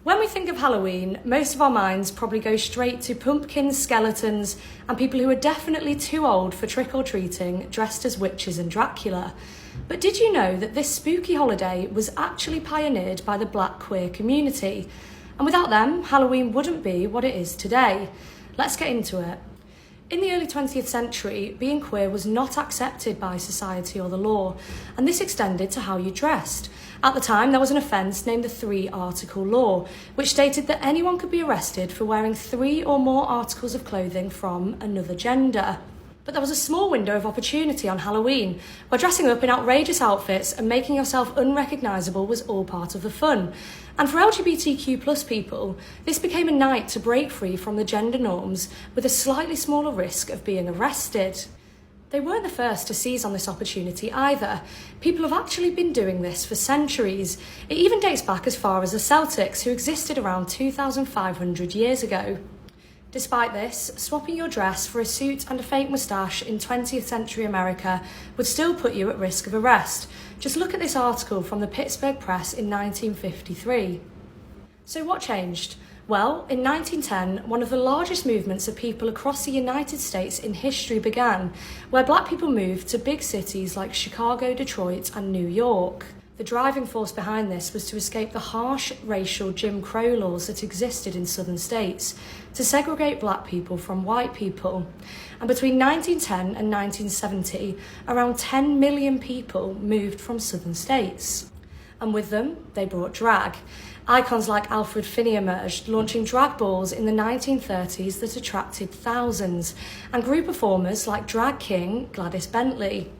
When we think of Halloween, most of our minds probably go straight to pumpkins, skeletons, and people who are definitely too old for trick-or-treating, dressed as witches and Dracula. But did you know that this spooky holiday was actually pioneered by the Black queer community? And without them, Halloween wouldn't be what it is today. Let's get into it. In the early 20th century, being queer was not accepted by society or the law, and this extended to how you dressed. At the time, there was an offence named the 3-article law, which stated that anyone could be arrested for wearing 3 or more articles of clothing from another gender. But there was a small window of opportunity on Halloween, where dressing up in outrageous outfits and making yourself unrecognisable was all part of the fun. And for LGBTQ+ people, this became a night to break free from the gender norms with a slightly smaller risk of being arrested. They weren't the first to seize on this opportunity either. People have actually been doing this for centuries. It even dates back as far as the Celtics, who existed around 2,500 years ago. Despite this, swapping your dress for a suit and a fake moustache in 20th century America would still put you at risk of arrest. Just look at this article from the Pittsburgh Press in 1953. So what changed? Well, in 1910, one of the largest movements of people across the United States in history began, where Black people moved to big cities like Chicago, Detroit, and New York. The driving force behind this was to escape the harsh racial Jim Crow laws that existed in southern states, to segregate Black people from white people. And between 1910 and 1970, around 10 million people moved from southern states. And with them, they brought drag. Icons like Alfred Finney emerged, launching drag balls in the 1930s that attracted thousands, and grew performers like drag king Gladys Bentley.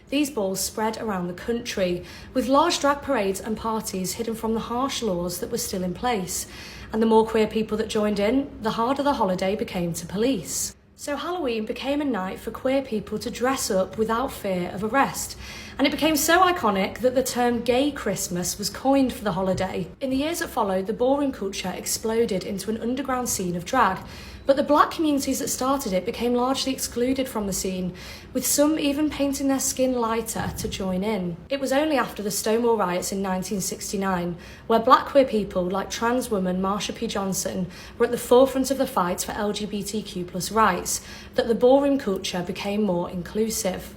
These balls spread around the country, with large drag parades and parties hidden from the harsh laws that were still in place. And the more queer people that joined in, the harder the holiday became to police. So Halloween became a night for queer people to dress up without fear of arrest. And it became so iconic that the term gay Christmas was coined for the holiday. In the years that followed, the ballroom culture exploded into an underground scene of drag. But the Black communities that started it became largely excluded from the scene, with some even painting their skin lighter to join in. It was only after the Stonewall riots in 1969, where Black queer people like trans woman Marsha P. Johnson were at the forefront of the fight for LGBTQ+ rights, that the ballroom culture became more inclusive.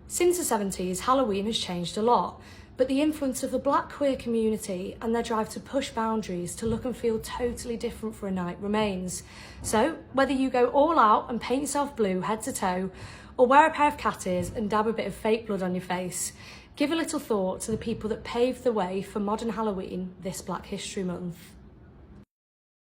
Since the 70s, Halloween has changed a lot, but the influence of the Black queer community and their drive to push boundaries to look and feel totally different for a night remains. So, whether you go all out and paint yourself blue head to toe, or wear a pair of cat ears and dab a bit of fake blood on your face, give a little thought to the people that paved the way for modern Halloween this Black History Month.